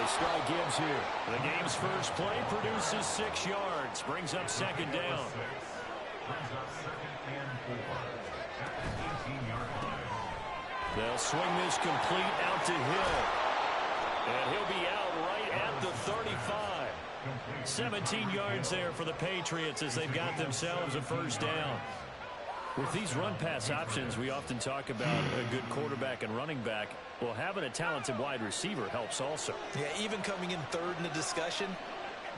They start Gibbs here. The game's first play produces 6 yards. Brings up second down. They'll swing this complete out to Hill. And he'll be out right at the 35. 17 yards there for the Patriots as they've got themselves a first down. With these run-pass options, we often talk about a good quarterback and running back. Well, having a talented wide receiver helps also. Yeah, even coming in third in the discussion,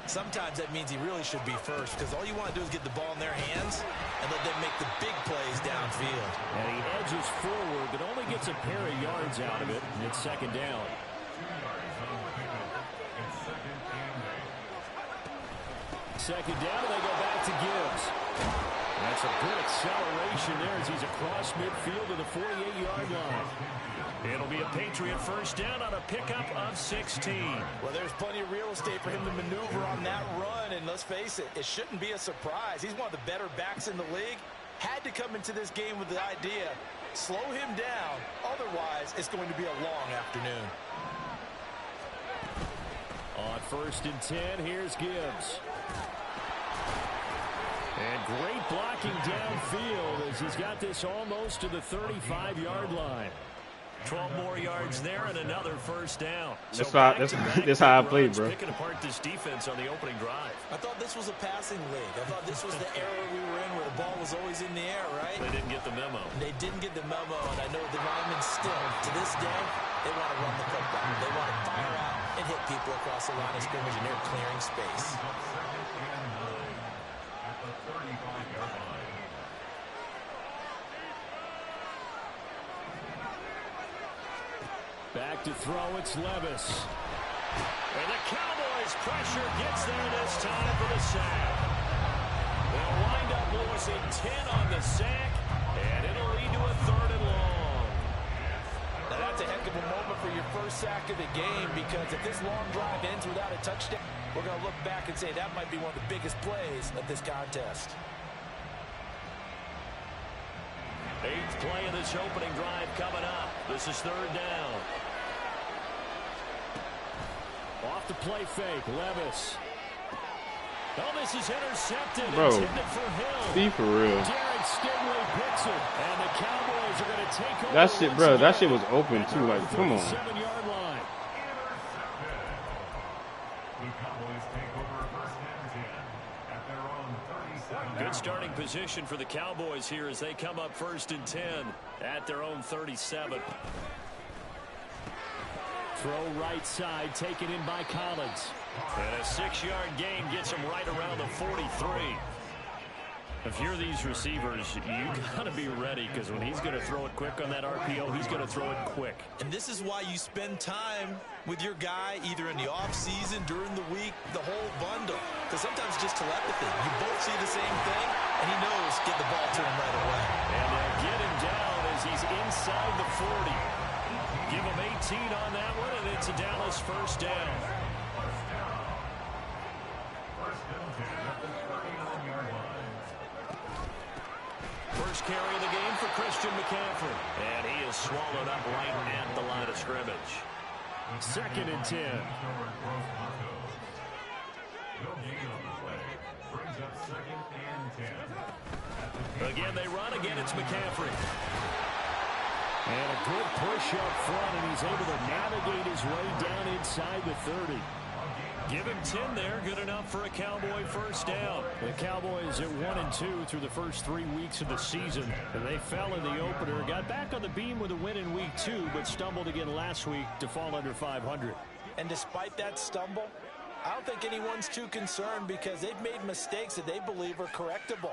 sometimes that means he really should be first because all you want to do is get the ball in their hands and let them make the big plays downfield. And he edges forward but only gets a pair of yards out of it, and it's second down. Second down, and they go back to Gibbs. That's a good acceleration there as he's across midfield to the 48-yard line. It'll be a Patriot first down on a pickup of 16. Well, there's plenty of real estate for him to maneuver on that run, and let's face it, it shouldn't be a surprise. He's one of the better backs in the league. Had to come into this game with the idea, slow him down, otherwise it's going to be a long afternoon. On 1st and 10, here's Gibbs. And great blocking downfield as he's got this almost to the 35-yard line. 12 more yards there and another first down. That's how I play, bro. Picking apart this defense on the opening drive. I thought this was a passing league. I thought this was the era we were in where the ball was always in the air, right? They didn't get the memo. They didn't get the memo, and I know the linemen still, to this day, they want to run the football. They want to fire out and hit people across the line of scrimmage, and they're clearing space. Back to throw, it's Levis. And the Cowboys' pressure gets there this time for the sack. They'll wind up losing 10 on the sack, and it'll lead to a 3rd and long. Now that's a heck of a moment for your first sack of the game, because if this long drive ends without a touchdown, we're going to look back and say that might be one of the biggest plays of this contest. 8th play of this opening drive coming up. This is 3rd down. Off the play fake, Levis. Oh, this is intercepted. Bro, intended for Hill. be for real. Derek Stingley picks it, and the Cowboys are going to take over. That shit, bro, that shit was open too. Like, come on. 7-yard line. Good starting position for the Cowboys here as they come up 1st and 10 at their own 37. Throw right side, taken in by Collins. And a 6-yard gain gets him right around the 43. If you're these receivers, you got to be ready, because when he's going to throw it quick on that RPO, he's going to throw it quick. And this is why you spend time with your guy either in the offseason, during the week, the whole bundle. Because sometimes it's just telepathy. You both see the same thing, and he knows get the ball to him right away. And they'll get him down as he's inside the 40. Give him 18 on that one, and it's a Dallas first down. First carry of the game for Christian McCaffrey. And he is swallowed up right at the line of scrimmage. 2nd and 10. Again, they run. Again, it's McCaffrey. And a good push up front, and he's able to navigate his way down inside the 30. Give him 10 there. Good enough for a Cowboy first down. The Cowboys at 1-2 through the first 3 weeks of the season. And they fell in the opener. Got back on the beam with a win in week 2, but stumbled again last week to fall under 500. And despite that stumble, I don't think anyone's too concerned because they've made mistakes that they believe are correctable.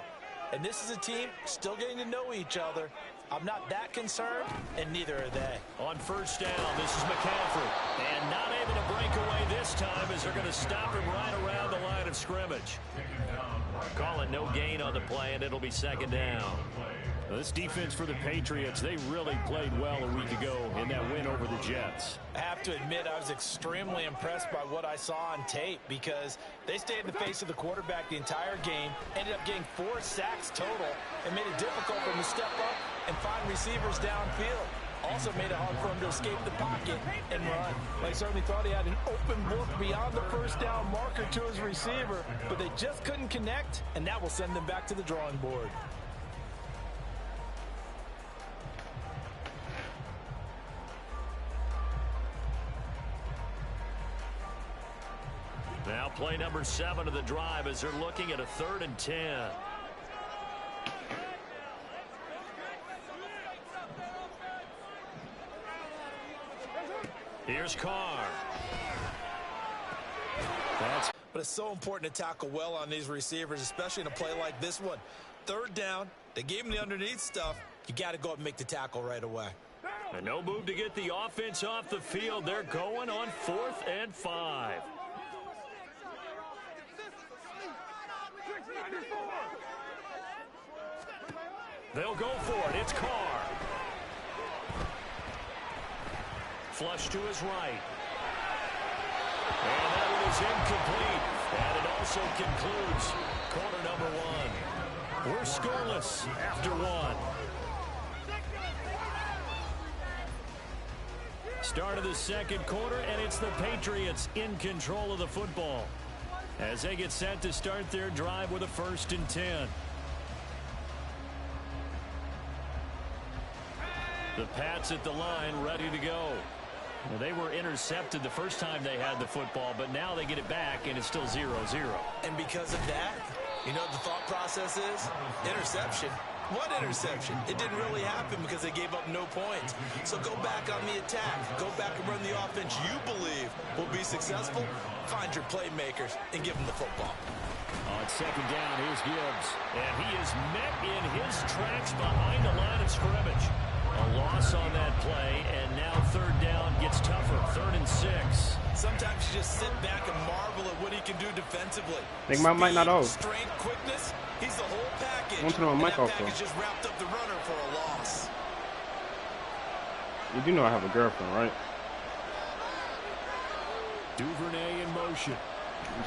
And this is a team still getting to know each other. I'm not that concerned, and neither are they. On first down, this is McCaffrey. And not able to break away this time as they're going to stop him right around the line of scrimmage. Calling no gain on the play, and it'll be 2nd down. Now, this defense for the Patriots, they really played well a week ago in that win over the Jets. I have to admit, I was extremely impressed by what I saw on tape because they stayed in the face of the quarterback the entire game, ended up getting 4 sacks total, and made it difficult for him to step up and find receivers downfield. Also made it hard for him to escape the pocket and run. They certainly thought he had an open look beyond the first down marker to his receiver, but they just couldn't connect, and that will send them back to the drawing board. Now play number 7 of the drive as they're looking at a 3rd and 10. Here's Carr. But it's so important to tackle well on these receivers, especially in a play like this one. 3rd down, they gave him the underneath stuff. You got to go up and make the tackle right away. And no move to get the offense off the field. They're going on 4th and 5. They'll go for it. It's Carr. Flush to his right. And that one is incomplete. And it also concludes quarter number 1. We're scoreless after 1. Start of the 2nd quarter, and it's the Patriots in control of the football as they get set to start their drive with a 1st and 10. The Pats at the line, ready to go. Well, they were intercepted the first time they had the football, but now they get it back, and it's still 0-0. And because of that, you know what the thought process is? Interception. What interception? It didn't really happen because they gave up no points. So go back on the attack. Go back and run the offense you believe will be successful. Find your playmakers and give them the football. On 2nd down, here's Gibbs. And he is met in his tracks behind the line of scrimmage. A loss on that play, and now 3rd down gets tougher. 3rd and 6. Sometimes you just sit back and marvel at what he can do defensively. Think my mic not off. Strength, quickness, he's the whole package. One turn my mic off, package just wrapped up the runner for a loss. You do know I have a girlfriend, right? Duvernay in motion.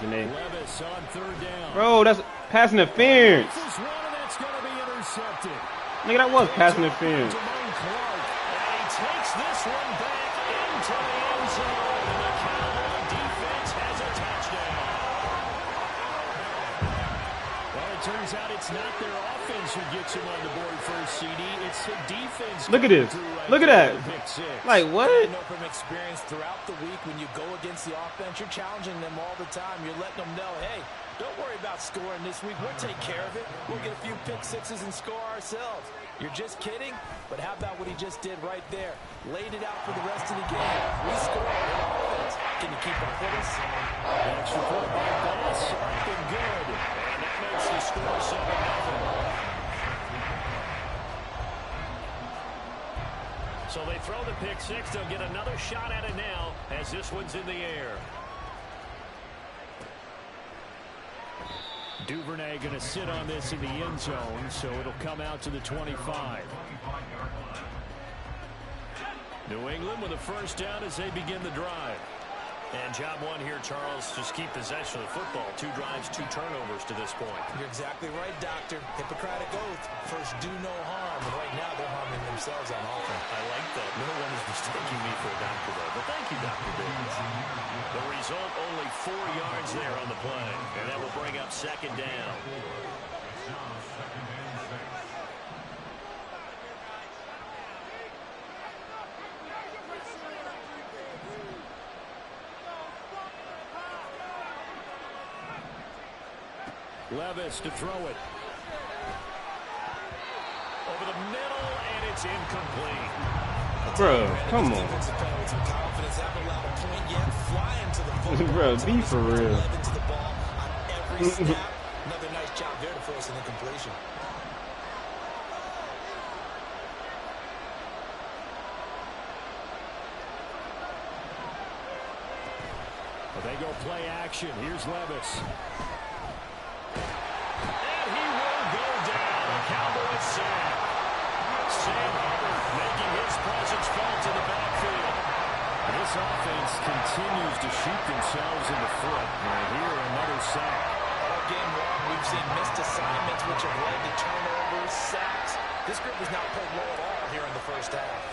Janae. Levis on 3rd down. Bro, that's pass interference. This is one, and that's going to be intercepted. Nigga, that was pass interference. Clark, and he takes this one back into the end zone, and the Cowboy defense has a touchdown. Well, it turns out it's not their offense who gets him on the board first, CD. It's the defense. Look at this. Look at that. Like, what? I know from experience throughout the week when you go against the offense, you're challenging them all the time. You're letting them know, hey, don't worry about scoring this week. We'll take care of it. We'll get a few pick sixes and score ourselves. You're just kidding? But how about what he just did right there? Laid it out for the rest of the game. We scored on offense. Can you keep up with us? Extra point by Boss. Up and good. And that makes the score 7-0. So they throw the pick six. They'll get another shot at it now as this one's in the air. Duvernay going to sit on this in the end zone, so it'll come out to the 25. New England with a 1st down as they begin the drive. And job 1 here, Charles, just keep possession of the football. 2 drives, 2 turnovers to this point. You're exactly right, Doctor. Hippocratic oath. First, do no harm. And right now, they're harming themselves on offense. I like that. No one is mistaking me for a doctor, though. But thank you, Dr. Davis. The result, only 4 yards there on the play. And that will bring up 2nd down. Levis to throw it. Over the middle, and it's incomplete. Bro, come on. Bro, be for real. Another nice job there to force an incompletion. Well, they go play action. Here's Levis. And he will go down. Cowboys sack. Sam Hubbard making his presence felt in the backfield. This offense continues to shoot themselves in the foot. And here, another sack. All game long, we've seen missed assignments, which have led to turnovers, sacks. This group was not played well at all here in the first half.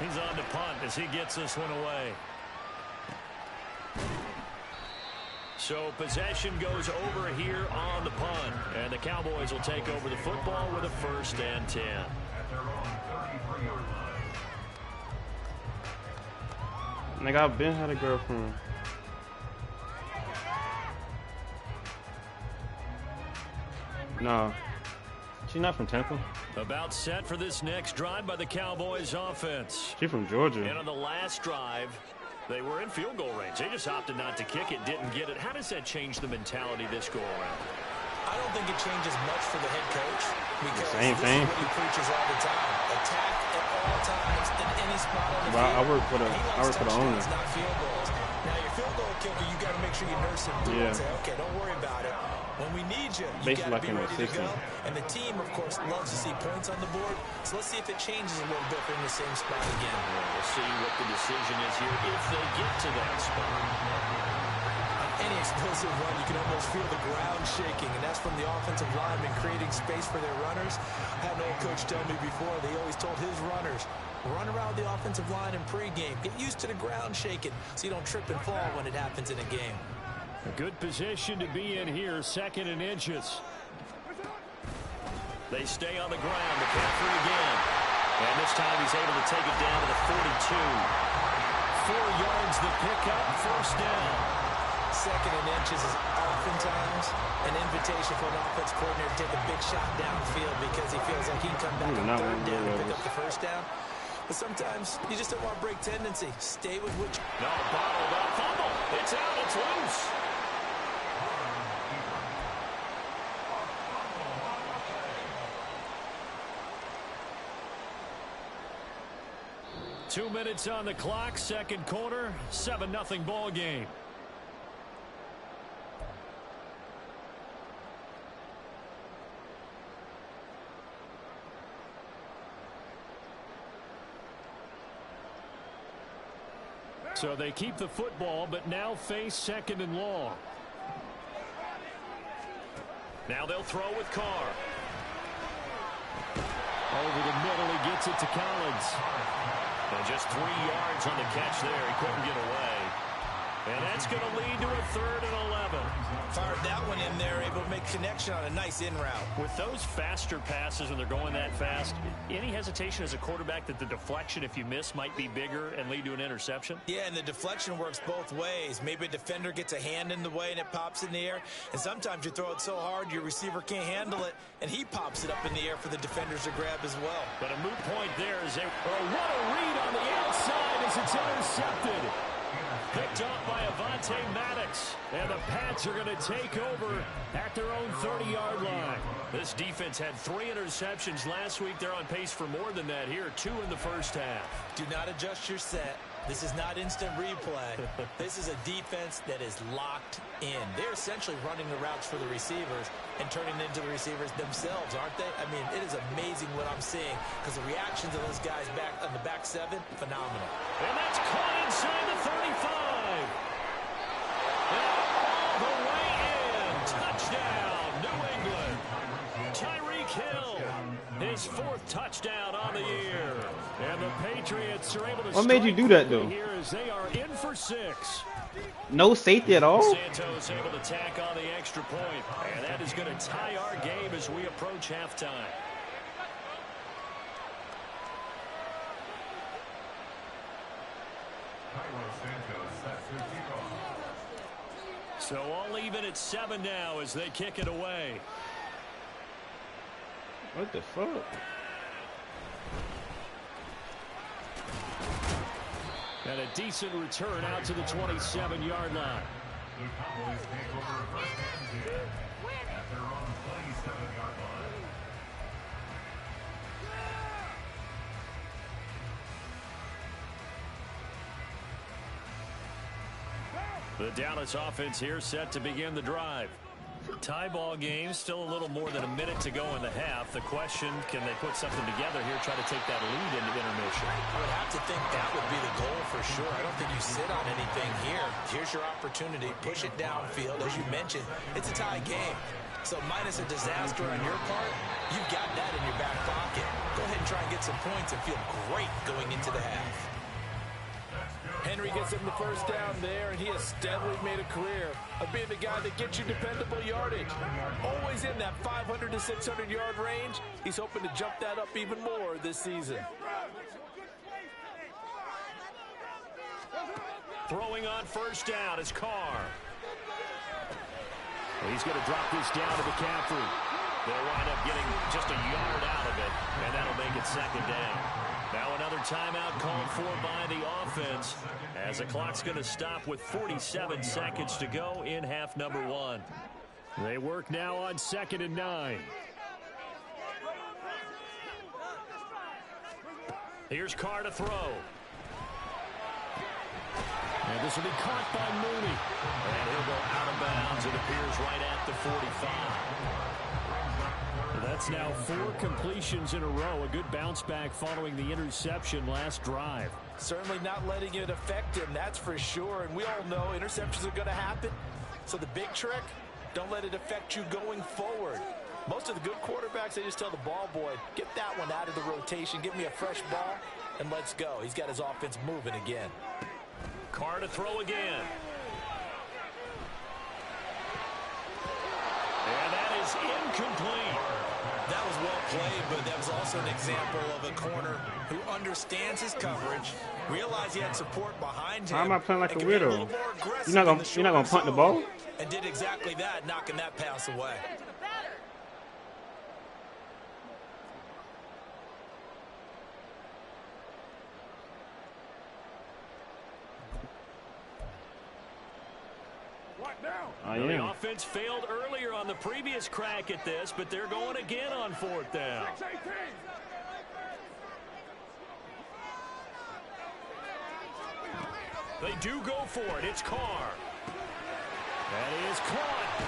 He's on to punt as he gets this one away. So possession goes over here on the punt. And the Cowboys will take over the football with a 1st and 10. Nigga, I've been had a girlfriend. No. She's not from Temple. About set for this next drive by the Cowboys offense. She's from Georgia. And on the last drive, they were in field goal range. They just opted not to kick it, didn't get it. How does that change the mentality this go around? I don't think it changes much for the head coach because Same this thing. is what he preaches all the time. Attack at all times in any spot on the Well, field. I work for the owner. Not field goals. Now your field goal kicker, you got to make sure you nurse him through and say, okay, don't worry about it. When we need you, you got to be ready to go. And the team, of course, loves to see points on the board. So let's see if it changes a little bit in the same spot again. We'll see what the decision is here if they get to that spot. Any explosive run, you can almost feel the ground shaking, and that's from the offensive linemen creating space for their runners. I had an old coach tell me before, they always told his runners, run around the offensive line in pregame. Get used to the ground shaking so you don't trip and fall when it happens in a game. A good position to be in here, 2nd and inches. They stay on the ground, McCaffrey again. And this time he's able to take it down to the 42. 4 yards the pickup, 1st down. 2nd and inches is oftentimes an invitation for an offense coordinator to take a big shot downfield because he feels like he can come back on 3rd down and pick up the 1st down. But sometimes you just don't want to break tendency. Stay with what you... No, bottled up, fumble. It's out, it's loose. Two minutes on the clock, 2nd quarter, 7-0 ball game. So they keep the football, but now face 2nd and long. Now they'll throw with Carr. Over the middle, he gets it to Collins. And just 3 yards on the catch there. He couldn't get away. And that's going to lead to a 3rd and 11. Fired that one in there, able to make connection on a nice in route. With those faster passes when they're going that fast, any hesitation as a quarterback that the deflection, if you miss, might be bigger and lead to an interception? Yeah, and the deflection works both ways. Maybe a defender gets a hand in the way and it pops in the air. And sometimes you throw it so hard your receiver can't handle it, and he pops it up in the air for the defenders to grab as well. But a moot point there is what a read on the outside as it's intercepted. Picked off by Avonte Maddox. And the Pats are going to take over at their own 30-yard line. This defense had 3 interceptions last week. They're on pace for more than that here. 2 in the 1st half. Do not adjust your set. This is not instant replay. This is a defense that is locked in. They're essentially running the routes for the receivers and turning into the receivers themselves, aren't they? I mean, it is amazing what I'm seeing because the reactions of those guys back on the back 7, phenomenal. And that's caught inside the 35. And all the way in. Touchdown, New England. Tyreek Hill, his 4th touchdown on the year. And the Patriots are able to... What made you do that, though? Here as they are in for 6. No safety at all? Santos able to tack on the extra point. And that is going to tie our game as we approach halftime. So all even at 7 now as they kick it away. What the fuck? And a decent return out to the 27-yard line. The Cowboys take over 1st and 10 at their own 27-yard line. The Dallas offense here set to begin the drive. Tie ball game, still a little more than a minute to go in the half. The question, can they put something together here, try to take that lead into intermission? I would have to think that would be the goal for sure. I don't think you sit on anything here. Here's your opportunity. Push it downfield. As you mentioned, it's a tie game. So minus a disaster on your part, you've got that in your back pocket. Go ahead and try and get get some points and feel great going into the half. Henry gets him the first down there, and he has steadily made a career of being the guy that gets you dependable yardage. Always in that 500 to 600-yard range. He's hoping to jump that up even more this season. Throwing on first down is Carr. He's going to drop this down to McCaffrey. They'll wind up getting just a yard out of it, and that'll make it second down. Now another timeout called for by the offense, as the clock's going to stop with 47 seconds to go in half number one. They work now on 2nd and 9. Here's Carr to throw. And this will be caught by Mooney. And he'll go out of bounds. It appears right at the 45. That's now 4 completions in a row. A good bounce back following the interception last drive. Certainly not letting it affect him, that's for sure. And we all know interceptions are going to happen. So the big trick, don't let it affect you going forward. Most of the good quarterbacks, they just tell the ball boy, get that one out of the rotation, give me a fresh ball, and let's go. He's got his offense moving again. Carr to throw again. And that is incomplete. That was well played, but that was also an example of a corner who understands his coverage, realized he had support behind him. Why am I playing like a and can be weirdo? little more aggressive You're not in the gonna short punt the zone, ball? and did exactly that, knocking that pass away. The offense failed earlier on the previous crack at this, but they're going again on 4th down. They do go for it. It's Carr. That is caught.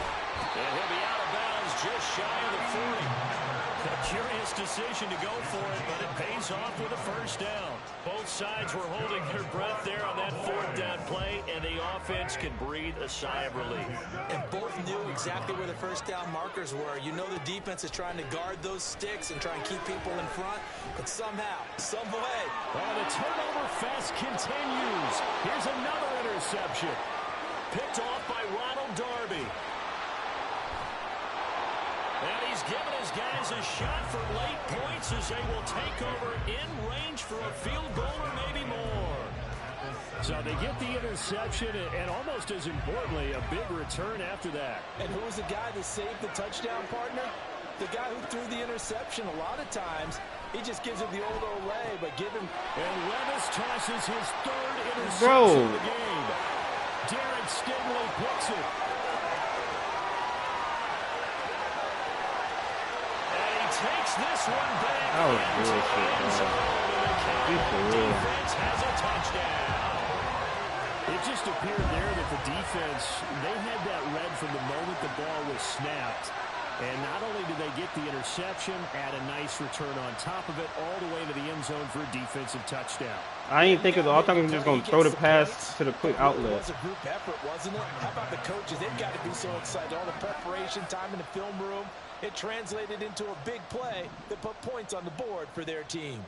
And he'll be out of bounds just shy of the 40. A curious decision to go for it, but it pays off with a first down. Both sides were holding their breath there on that 4th down play, and the offense can breathe a sigh of relief. And both knew exactly where the first down markers were. You know the defense is trying to guard those sticks and try and keep people in front, but somehow, some way. Well, the turnover fest continues. Here's another interception. Picked off by Ronald Darby. And he's given his guys a shot for late points as they will take over in range for a field goal or maybe more. So they get the interception and almost as importantly, a big return after that. And who was the guy that saved the touchdown, partner? The guy who threw the interception. A lot of times, he just gives it the old Olay, but give him... And Levis tosses his 3rd interception of the game. Derek Stingley picks it. Takes this one back. That was bullshit, The defense has a touchdown. It just appeared there that the defense, they had that read from the moment the ball was snapped. And not only did they get the interception, add a nice return on top of it, all the way to the end zone for a defensive touchdown. I didn't think it was all time. I'm just going to throw the pass to the quick outlet. It was a group effort, wasn't it? How about the coaches? They've got to be so excited. All the preparation, time in the film room. It translated into a big play that put points on the board for their team.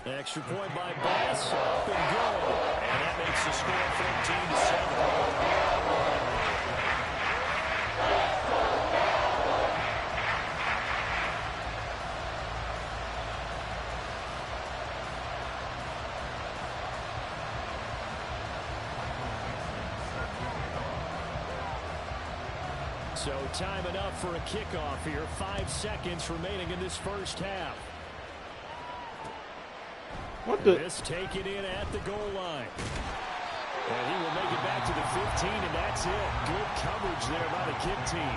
Extra point by Bass. Up and go. And that makes the score 14-7. So time enough for a kickoff here. 5 seconds remaining in this first half. What the? This taken in at the goal line. And he will make it back to the 15, and that's it. Good coverage there by the kick team.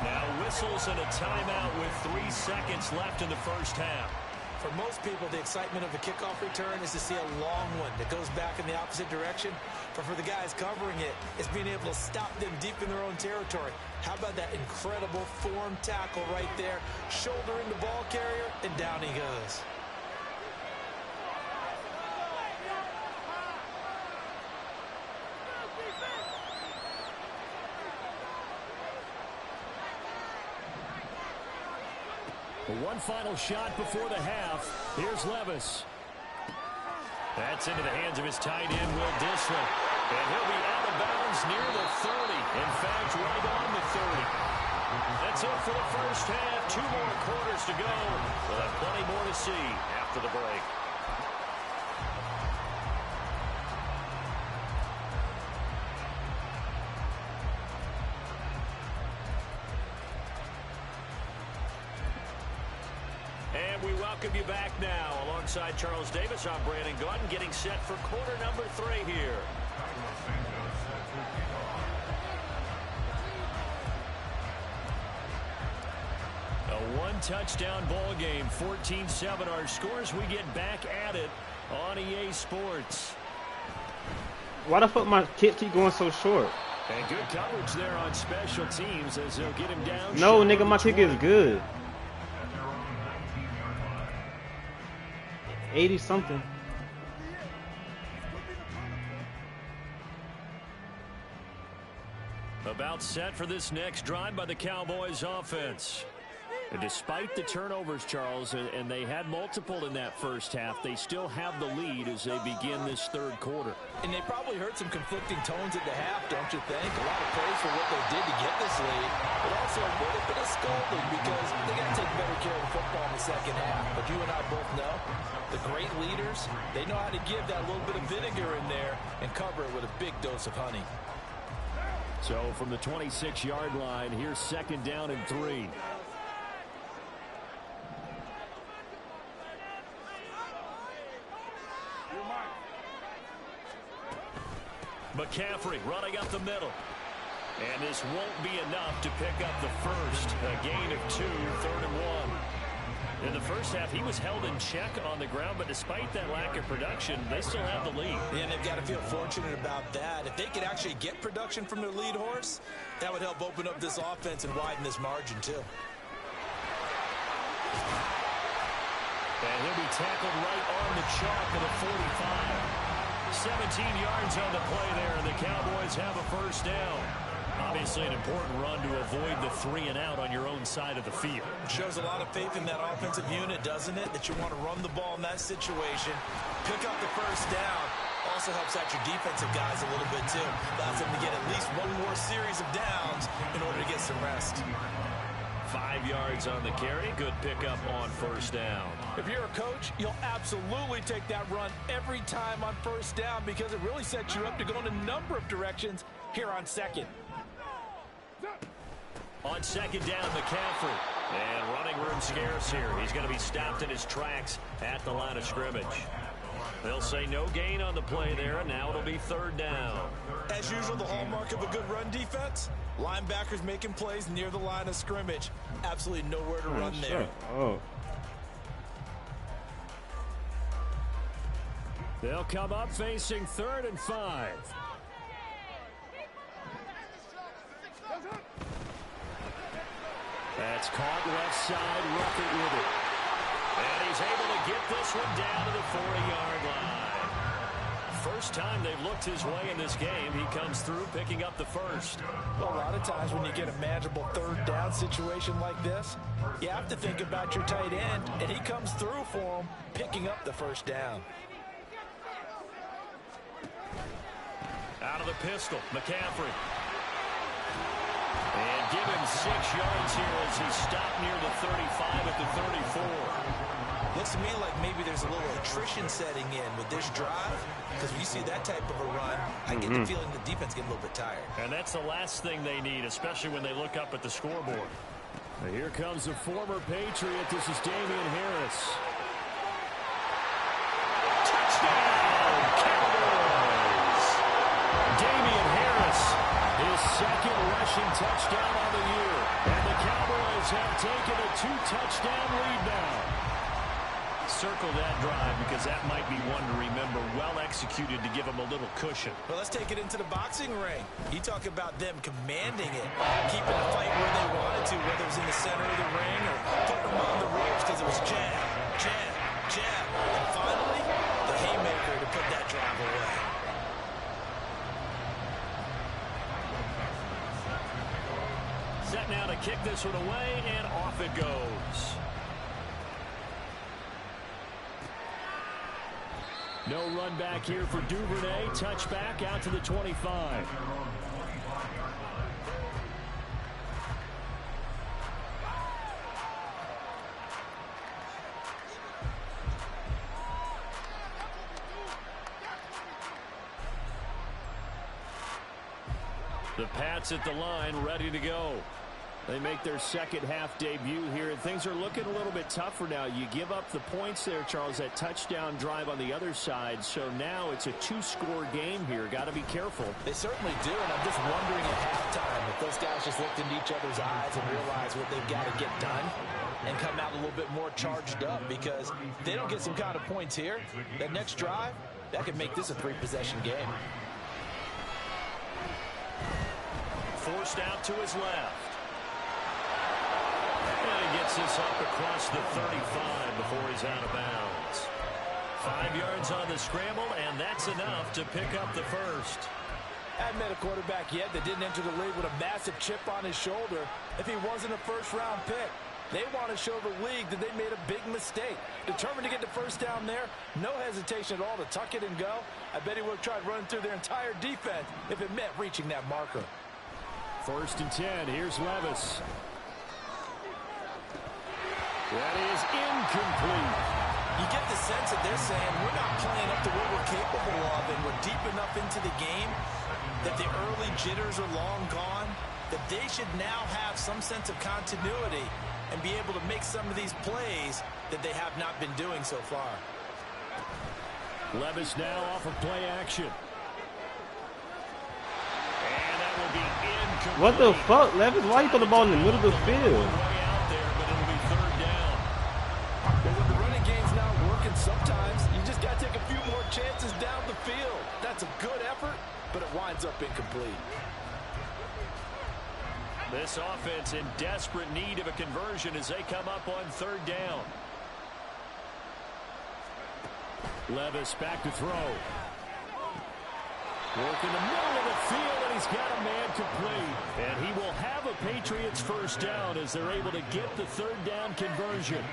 Now whistles and a timeout with 3 seconds left in the first half. For most people, the excitement of a kickoff return is to see a long one that goes back in the opposite direction. But for the guys covering it, it's being able to stop them deep in their own territory. How about that incredible form tackle right there? Shouldering the ball carrier, and down he goes. One final shot before the half. Here's Levis. That's into the hands of his tight end, Will Dissler. And he'll be out of bounds near the 30. In fact, right on the 30. That's it for the first half. 2 more quarters to go. We'll have plenty more to see after the break. And we welcome you back now. Alongside Charles Davis, I'm Brandon Gaudin, getting set for quarter number 3 here. A 1-touchdown ball game, 14-7 our scores. We get back at it on EA Sports. Why the fuck my kick keep going so short? And good coverage there on special teams as they'll get him down. No, nigga, my kick is good. 80-something. About set for this next drive by the Cowboys offense. And despite the turnovers, Charles, and they had multiple in that first half, they still have the lead as they begin this third quarter. And they probably heard some conflicting tones at the half, don't you think? A lot of praise for what they did to get this lead, but also a little bit of scolding because they got to take better care of the football in the second half. But you and I both know the great leaders, they know how to give that little bit of vinegar in there and cover it with a big dose of honey. So from the 26-yard line, here's 2nd down and 3. McCaffrey running up the middle. And this won't be enough to pick up the first. A gain of 2, 3rd and 1. In the first half, he was held in check on the ground, but despite that lack of production, they still have the lead. Yeah, and they've got to feel fortunate about that. If they could actually get production from their lead horse, that would help open up this offense and widen this margin, too. And he'll be tackled right on the chalk at the 45. 17 yards on the play there, and the Cowboys have a first down. Obviously an important run to avoid the 3-and-out on your own side of the field. Shows a lot of faith in that offensive unit, doesn't it? That you want to run the ball in that situation. Pick up the first down. Also helps out your defensive guys a little bit, too. Allows them to get at least one more series of downs in order to get some rest. 5 yards on the carry. Good pickup on first down. If you're a coach, you'll absolutely take that run every time on first down because it really sets you up to go in a number of directions here on 2nd. On 2nd down, McCaffrey. And running room scarce here. He's going to be stopped in his tracks at the line of scrimmage. They'll say no gain on the play there, and now it'll be 3rd down. As usual, the hallmark of a good run defense, linebackers making plays near the line of scrimmage. Absolutely nowhere to run there. Oh. They'll come up facing 3rd and 5. That's caught left side, Ruckert with it. And he's able to get this one down to the 40-yard line. First time they've looked his way in this game. He comes through picking up the first. Well, a lot of times when you get a manageable 3rd down situation like this, you have to think about your tight end, and he comes through for him, picking up the first down. Out of the pistol, McCaffrey. And give him 6 yards here as he stopped near the 35 at the 34. Looks to me like maybe there's a little attrition setting in with this drive, because when you see that type of a run, I get the feeling the defense getting a little bit tired. And that's the last thing they need, especially when they look up at the scoreboard. Now here comes the former Patriot. This is Damian Harris. Touchdown, Cowboys! Damian Harris, his 2nd rushing touchdown on the year. And the Cowboys have taken a 2-touchdown lead now. Circle that drive because that might be one to remember. Well executed to give them a little cushion. Well, let's take it into the boxing ring. You talk about them commanding it, keeping the fight where they wanted to, whether it was in the center of the ring or putting them on the ropes because it was jab, jab, jab. And finally, the haymaker to put that drive away. Set now to kick this one away, and off it goes. No run back here for Duvernay. Touchback out to the 25. The Pats at the line, ready to go. They make their second half debut here, and things are looking a little bit tougher now. You give up the points there, Charles, that touchdown drive on the other side. So now it's a two-score game here. Got to be careful. They certainly do, and I'm just wondering at halftime if those guys just looked into each other's eyes and realized what they've got to get done and come out a little bit more charged up, because if they don't get some kind of points here, that next drive, that could make this a three-possession game. Forced out to his left. And he gets this up across the 35 before he's out of bounds. 5 yards on the scramble, and that's enough to pick up the first. I haven't met a quarterback yet that didn't enter the league with a massive chip on his shoulder if he wasn't a first-round pick. They want to show the league that they made a big mistake. Determined to get the first down there, no hesitation at all to tuck it and go. I bet he would have tried running through their entire defense if it meant reaching that marker. 1st and 10. Here's Levis. That is incomplete. You get the sense that they're saying we're not playing up to what we're capable of, and we're deep enough into the game that the early jitters are long gone, that they should now have some sense of continuity and be able to make some of these plays that they have not been doing so far. Levis now off of play action. And that will be incomplete. What the fuck, Levis? Why you throw the ball in the middle of the field? Sometimes you just got to take a few more chances down the field. That's a good effort, but it winds up incomplete. This offense in desperate need of a conversion as they come up on 3rd down. Levis back to throw. Work in the middle of the field, and he's got a man complete. And he will have a Patriots first down as they're able to get the 3rd down conversion.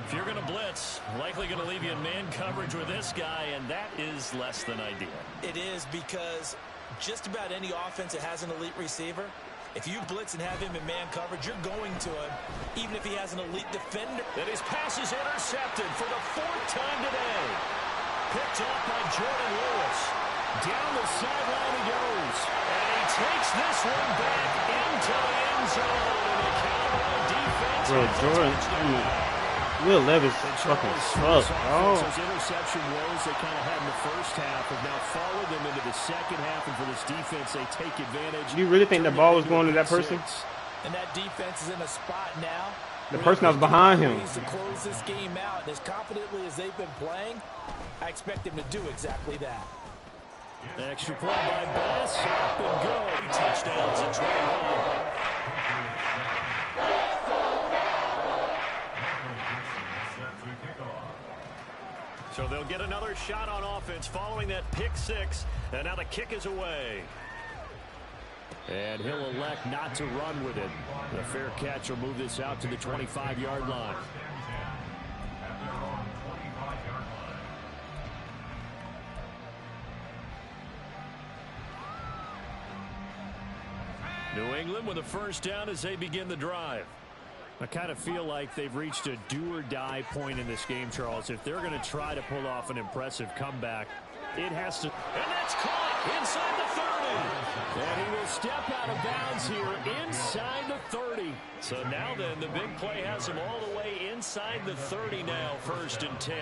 If you're going to blitz, likely going to leave you in man coverage with this guy, and that is less than ideal. It is, because just about any offense that has an elite receiver, if you blitz and have him in man coverage, you're going to him, even if he has an elite defender. And his pass is intercepted for the 4th time today. Picked off by Jordan Lewis. Down the sideline he goes. And he takes this one back into the end zone. And the Cowboy defense. Bro, Jordan, Will Levis fucking sucks. Oh. Those interception woes they kind of had in the first half have now followed them into the second half, and for this defense, they take advantage. Do you really think the ball was going to that person? And that defense is in a spot now. The person that was behind him. To close this game out, and as confidently as they've been playing, I expect them to do exactly that. Extra play by Bass, up and go. Touchdowns at 21. So they'll get another shot on offense following that pick 6, and now the kick is away. And he'll elect not to run with it. The fair catch will move this out to the 25-yard line. New England with a first down as they begin the drive. I kind of feel like they've reached a do-or-die point in this game, Charles. If they're going to try to pull off an impressive comeback, it has to. And that's caught inside the 30. And he will step out of bounds here inside the 30. So now then, the big play has him all the way inside the 30 now, 1st and 10.